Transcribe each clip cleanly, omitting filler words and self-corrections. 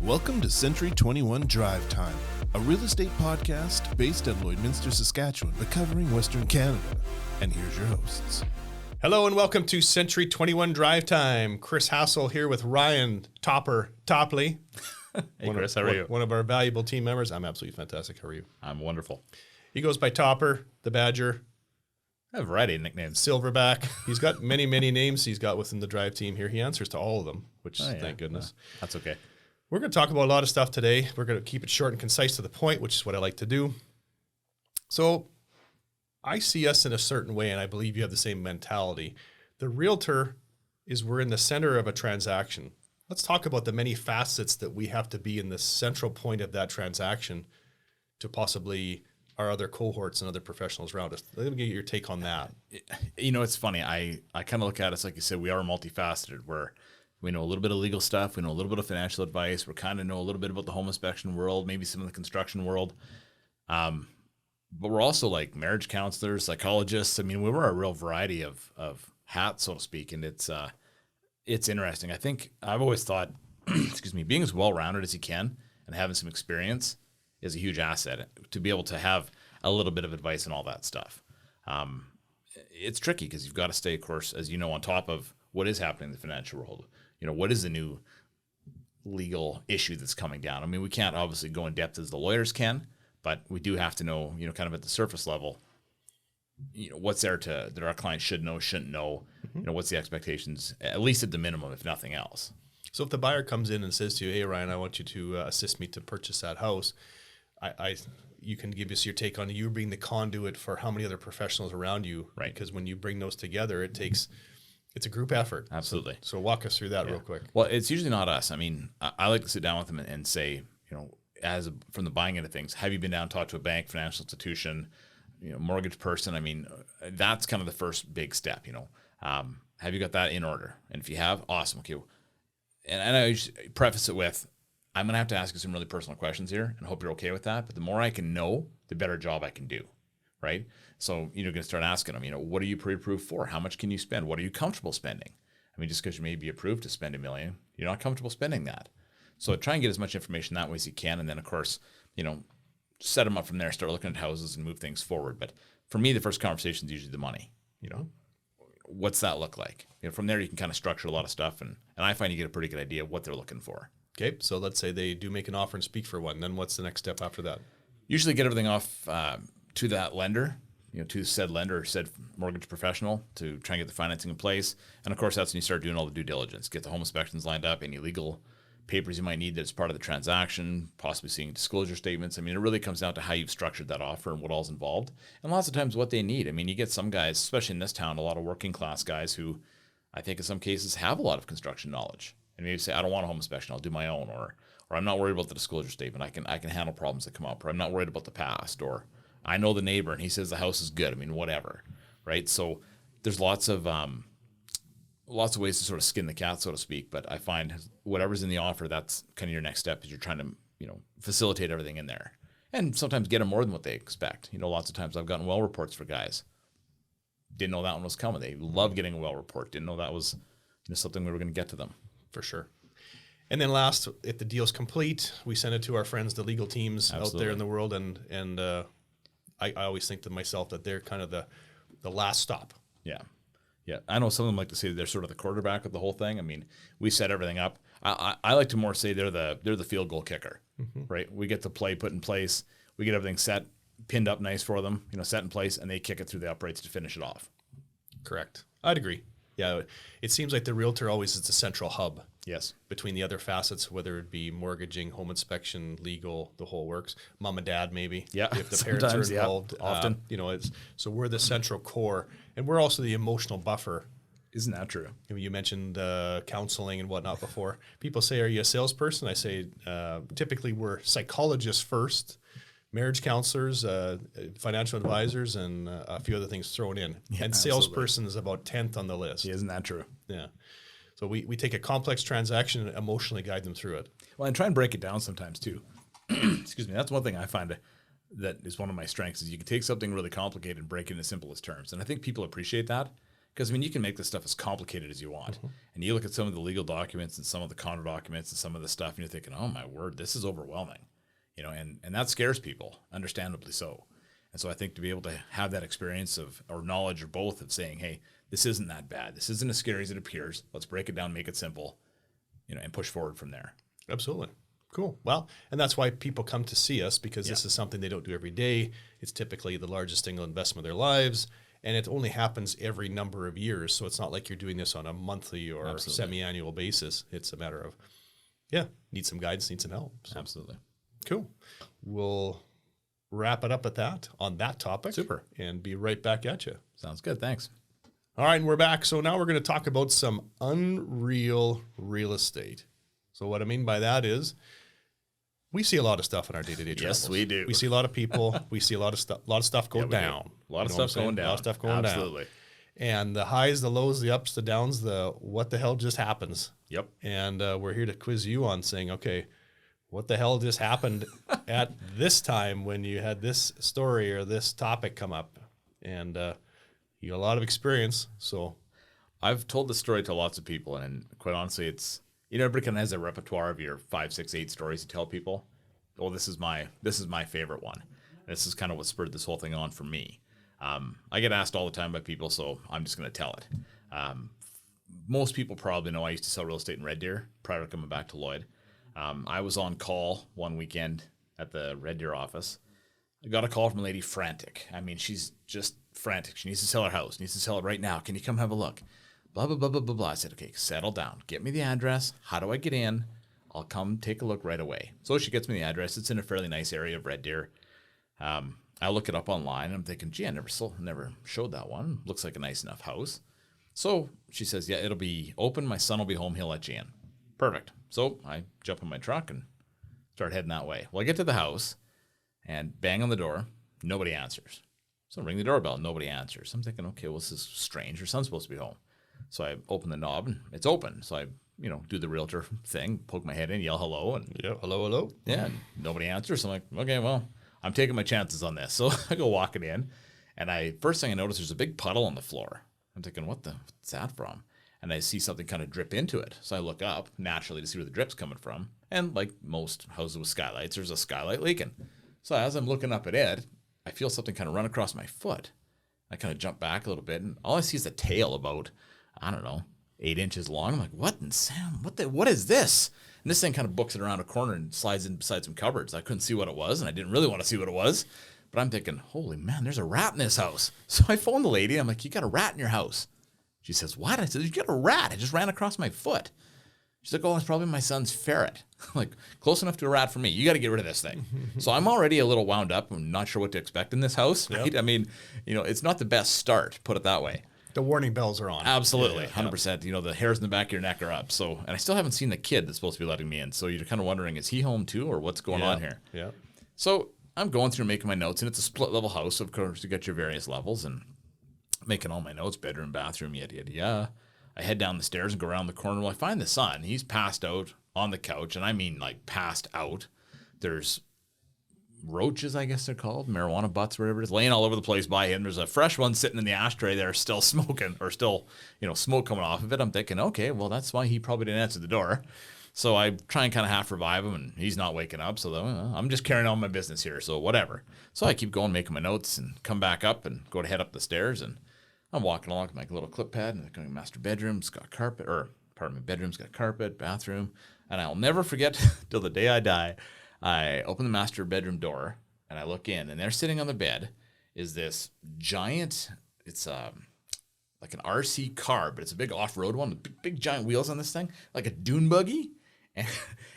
Welcome to C21 Drive Time, a real estate podcast based at Lloydminster, Saskatchewan, but covering Western Canada. And here's your hosts. Hello and welcome to C21 Drive Time. Chris Hassel here with Ryan Topley. Hey Chris, how are you? One of our valuable team members. I'm absolutely fantastic. How are you? I'm wonderful. He goes by Topper, the Badger, I have a variety of nicknames. Silverback. He's got many names he's got within the Drive team here. He answers to all of them, which thank goodness. That's okay. We're going to talk about a lot of stuff today. We're going to keep it short and concise to the point, which is what I like to do. So I see us in a certain way, and I believe you have the same mentality. The realtor we're in the center of a transaction. Let's talk about the many facets that we have to be in the central point of that transaction to possibly our other cohorts and other professionals around us. Let me get your take on that. You know, it's funny. I kind of look at us, like you said, we are multifaceted. We know a little bit of legal stuff. We know a little bit of financial advice. We kind of know a little bit about the home inspection world, maybe some of the construction world. But we're also like marriage counselors, psychologists. I mean, we wear a real variety of hats, so to speak. And it's interesting. I think I've always thought, excuse me, being as well-rounded as you can and having some experience is a huge asset to be able to have a little bit of advice and all that stuff. It's tricky because you've got to stay, of course, as you know, on top of what is happening in the financial world. You know, what is the new legal issue that's coming down? I mean, we can't obviously go in depth as the lawyers can, but we do have to know, you know, kind of at the surface level, you know, what's there that our clients should know, shouldn't know, you know, what's the expectations, at least at the minimum, if nothing else. So if the buyer comes in and says to you, hey, Ryan, I want you to assist me to purchase that house, you can give us your take on you being the conduit for how many other professionals around you, right? Because when you bring those together, it's a group effort. Absolutely. So walk us through that real quick. Well, it's usually not us. I mean, I like to sit down with them and say, you know, from the buying end of things, have you been down and talked to a bank, financial institution, you know, mortgage person? I mean, that's kind of the first big step, you know. Have you got that in order? And if you have, awesome. Okay. And I just preface it with, I'm going to have to ask you some really personal questions here and hope you're okay with that. But the more I can know, the better job I can do. Right? So you're going to start asking them, you know, what are you pre-approved for? How much can you spend? What are you comfortable spending? I mean, just because you may be approved to spend $1 million, you're not comfortable spending that. So try and get as much information that way as you can. And then, of course, you know, set them up from there, start looking at houses and move things forward. But for me, the first conversation is usually the money. You know, what's that look like? You know, from there, you can kind of structure a lot of stuff. And I find you get a pretty good idea of what they're looking for. Okay. So let's say they do make an offer and speak for one. Then what's the next step after that? Usually get everything off to that lender. You know, to said lender or said mortgage professional to try and get the financing in place. And of course, that's when you start doing all the due diligence, get the home inspections lined up, any legal papers you might need that's part of the transaction, possibly seeing disclosure statements. I mean, it really comes down to how you've structured that offer and what all's involved. And lots of times what they need. I mean, you get some guys, especially in this town, a lot of working class guys who I think in some cases have a lot of construction knowledge. And maybe say, I don't want a home inspection, I'll do my own. Or I'm not worried about the disclosure statement. I can handle problems that come up. Or I'm not worried about the past. Or I know the neighbor and he says the house is good. I mean, whatever, right? So there's lots of ways to sort of skin the cat, so to speak. But I find whatever's in the offer, that's kind of your next step is you're trying to, you know, facilitate everything in there. And sometimes get them more than what they expect. You know, lots of times I've gotten well reports for guys. Didn't know that one was coming. They love getting a well report. Didn't know that was, you know, something we were going to get to them. For sure. And then last, if the deal's complete, we send it to our friends, the legal teams out there in the world. And I always think to myself that they're kind of the last stop. Yeah. Yeah. I know some of them like to say they're sort of the quarterback of the whole thing. I mean, we set everything up. I like to more say they're the field goal kicker, right? We get the play put in place. We get everything set, pinned up nice for them, you know, set in place, and they kick it through the uprights to finish it off. Correct. I'd agree. Yeah. It seems like the realtor always is the central hub. Yes. Between the other facets, whether it be mortgaging, home inspection, legal, the whole works, mom and dad, maybe. Yeah. If the parents are involved. Yeah, often. You know, so we're the central core and we're also the emotional buffer. Isn't that true? You mentioned counseling and whatnot before. People say, are you a salesperson? I say, typically we're psychologists first, marriage counselors, financial advisors, and a few other things thrown in. Yeah, and salesperson is about 10th on the list. Yeah, isn't that true? Yeah. So we take a complex transaction and emotionally guide them through it. Well, and try and break it down sometimes too. Excuse me. That's one thing I find that is one of my strengths is you can take something really complicated and break it into simplest terms. And I think people appreciate that. Because, I mean, you can make this stuff as complicated as you want. And you look at some of the legal documents and some of the condo documents and some of the stuff, and you're thinking, oh, my word, this is overwhelming. You know, and that scares people, understandably so. And so I think to be able to have that experience of, or knowledge or both of saying, hey, this isn't that bad. This isn't as scary as it appears. Let's break it down, make it simple, you know, and push forward from there. Absolutely. Cool. Well, and that's why people come to see us, because this is something they don't do every day. It's typically the largest single investment of their lives, and it only happens every number of years. So it's not like you're doing this on a monthly or semi-annual basis. It's a matter of, need some guidance, need some help. So. Absolutely. Cool. We'll wrap it up at that on that topic. Super. And be right back at you. Sounds good. Thanks. All right, and we're back. So now we're going to talk about some unreal real estate. So what I mean by that is we see a lot of stuff in our day-to-day travels. Yes, we do. We see a lot of people. We see a lot of stuff go down. A lot of stuff going down. A lot of stuff going down. Absolutely. And the highs, the lows, the ups, the downs, the what the hell just happens. Yep. And we're here to quiz you on saying, okay, what the hell just happened at this time when you had this story or this topic come up? And you got a lot of experience. So I've told this story to lots of people, and quite honestly, it's, you know, everybody kind of has a repertoire of your 5, 6, 8 stories to tell people. Oh, this is my favorite one. This is kind of what spurred this whole thing on for me. I get asked all the time by people, so I'm just going to tell it. Most people probably know I used to sell real estate in Red Deer prior to coming back to Lloyd. I was on call one weekend at the Red Deer office. I got a call from a lady, frantic. I mean, she's just frantic. She needs to sell her house, needs to sell it right now. Can you come have a look? Blah, blah, blah, blah, blah, blah. I said, okay, settle down. Get me the address. How do I get in? I'll come take a look right away. So she gets me the address. It's in a fairly nice area of Red Deer. I look it up online, and I'm thinking, gee, I never showed that one. Looks like a nice enough house. So she says, yeah, it'll be open. My son will be home. He'll let you in. Perfect. So I jump in my truck and start heading that way. Well, I get to the house and bang on the door. Nobody answers. So I ring the doorbell. Nobody answers. I'm thinking, okay, well, this is strange. Her son's supposed to be home. So I open the knob and it's open. So I, do the realtor thing, poke my head in, yell hello. And hello, hello. Yeah, and nobody answers. So I'm like, okay, well, I'm taking my chances on this. So I go walking in, and first thing I notice, there's a big puddle on the floor. I'm thinking, what's that from? And I see something kind of drip into it. So I look up naturally to see where the drip's coming from. And like most houses with skylights, there's a skylight leaking. So as I'm looking up at it, I feel something kind of run across my foot. I kind of jump back a little bit, and all I see is a tail about, 8 inches long. I'm like, what in Sam? What is this? And this thing kind of books it around a corner and slides in beside some cupboards. I couldn't see what it was, and I didn't really want to see what it was. But I'm thinking, holy man, there's a rat in this house. So I phoned the lady. I'm like, you got a rat in your house? She says, what? I said, you got a rat. It just ran across my foot. She's like, oh, it's probably my son's ferret. I'm like, close enough to a rat for me. You got to get rid of this thing. So I'm already a little wound up. I'm not sure what to expect in this house. Right? I mean, it's not the best start, put it that way. The warning bells are on. Absolutely, 100%. The hairs in the back of your neck are up. So, and I still haven't seen the kid that's supposed to be letting me in. So you're kind of wondering, is he home too, or what's going on here? Yeah. So I'm going through making my notes, and it's a split level house. So of course, you get your various levels, and making all my notes, bedroom, bathroom, yada, yada, yada. I head down the stairs and go around the corner. Well, I find the son. He's passed out on the couch, and I mean like passed out. There's roaches, I guess they're called, marijuana butts, whatever it is, laying all over the place by him. There's a fresh one sitting in the ashtray there, still smoking, or still, smoke coming off of it. I'm thinking, okay, well, that's why he probably didn't answer the door. So I try and kind of half revive him, and he's not waking up. So I'm just carrying on my business here. So whatever. So I keep going, making my notes, and come back up and go to head up the stairs. And I'm walking along with my little clip pad, and the master bedroom's got carpet, bedroom's got carpet, bathroom. And I'll never forget till the day I die. I open the master bedroom door, and I look in, and there sitting on the bed is this giant, it's like an RC car, but it's a big off-road one with big giant wheels on this thing, like a dune buggy,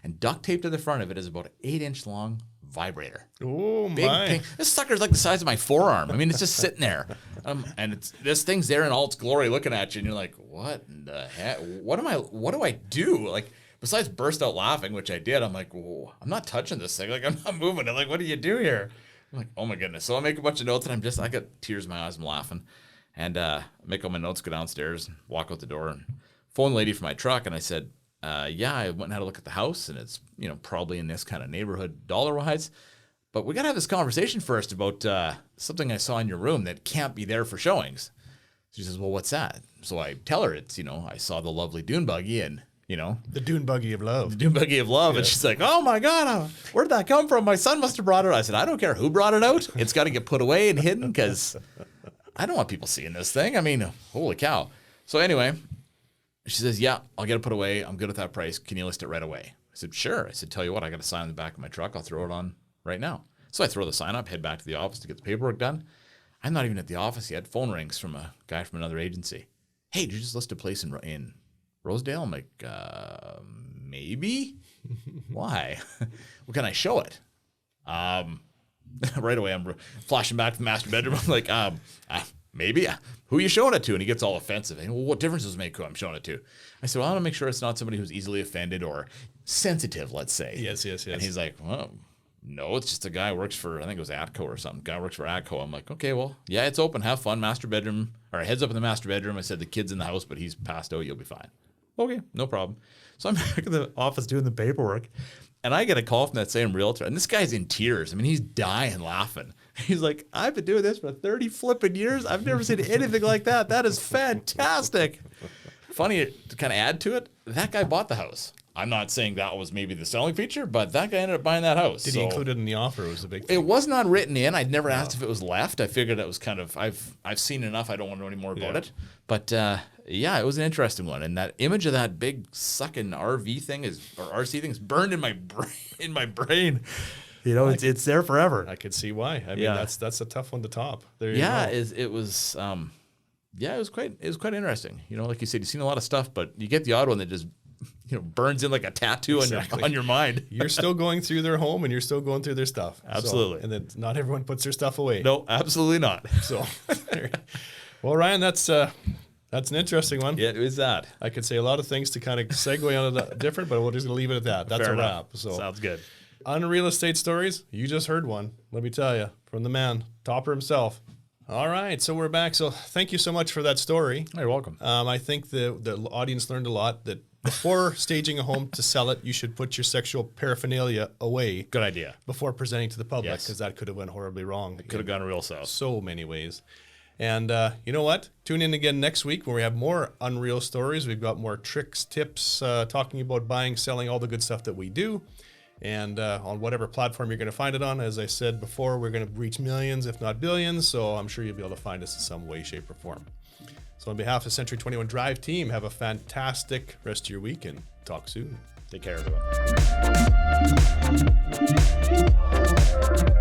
and duct taped to the front of it is about an 8-inch long vibrator. Oh, big, my. Pink. This sucker's like the size of my forearm. I mean, it's just sitting there. And this thing's there in all its glory looking at you, and you're like, what in the heck? What do I do? Like, besides burst out laughing, which I did, I'm like, whoa, I'm not touching this thing. Like, I'm not moving it. Like, what do you do here? I'm like, oh my goodness. So I make a bunch of notes, and I got tears in my eyes. I'm laughing. And make all my notes, go downstairs, and walk out the door, and phone the lady from my truck. And I said, yeah, I went and had a look at the house, and it's, probably in this kind of neighborhood dollar-wise. But we got to have this conversation first about something I saw in your room that can't be there for showings. She says, well, what's that? So I tell her it's, I saw the lovely dune buggy and, the dune buggy of love. The dune buggy of love. Yeah. And she's like, oh my God, where'd that come from? My son must have brought it out. I said, I don't care who brought it out. It's got to get put away and hidden because I don't want people seeing this thing. I mean, holy cow. So anyway, she says, yeah, I'll get it put away. I'm good at that price. Can you list it right away? I said, sure. I said, tell you what, I got a sign on the back of my truck. I'll throw it on right now. So I throw the sign up, head back to the office to get the paperwork done. I'm not even at the office yet. Phone rings from a guy from another agency. Hey, did you just list a place in Rosedale? I'm like, maybe. Why? Well, can I show it? Right away, I'm flashing back to the master bedroom. I'm like, maybe. Who are you showing it to? And he gets all offensive. And, well, what difference does it make who I'm showing it to? I said, well, I want to make sure it's not somebody who's easily offended or sensitive, let's say. Yes. And he's like, well, no, it's just a guy who works for, I think it was Atco or something. Guy works for Atco. I'm like, okay, well, yeah, it's open. Have fun. Master bedroom. Or heads up in the master bedroom. I said, the kid's in the house, but he's passed out. You'll be fine. Okay, no problem. So I'm back in the office doing the paperwork, and I get a call from that same realtor, and this guy's in tears. I mean, he's dying laughing. He's like, I've been doing this for 30 flipping years. I've never seen anything like that. That is fantastic. Funny to kind of add to it, that guy bought the house. I'm not saying that was maybe the selling feature, but that guy ended up buying that house. Did he include it in the offer? It was a big thing. It was not written in. I'd never asked if it was left. I figured it was kind of, I've seen enough. I don't want to know any more about it. But yeah, it was an interesting one. And that image of that big sucking RC thing is burned in my brain. It's there forever. I could see why. I mean, that's a tough one to top. There you go. It was quite interesting. Like you said, you've seen a lot of stuff, but you get the odd one that just burns in like a tattoo on your mind. You're still going through their home and you're still going through their stuff. Absolutely. So, and then not everyone puts their stuff away. No, absolutely not. So, well, Ryan, that's an interesting one. Yeah, it is that. I could say a lot of things to kind of segue on the different, but we're just going to leave it at that. That's Fair a enough. wrap. So sounds good. On real estate stories, you just heard one. Let me tell you, from the man, Topper himself. All right, so we're back. So thank you so much for that story. You're welcome. I think the audience learned a lot that before staging a home to sell it, you should put your sexual paraphernalia away. Good idea. Before presenting to the public, Yes. because that could have went horribly wrong. It could have gone real south. So many ways. And you know what? Tune in again next week where we have more unreal stories. We've got more tricks, tips, talking about buying, selling, all the good stuff that we do. And on whatever platform you're going to find it on, as I said before, we're going to reach millions, if not billions. So I'm sure you'll be able to find us in some way, shape, or form. So on behalf of C21 Drive Team, have a fantastic rest of your week and talk soon. Take care, everyone.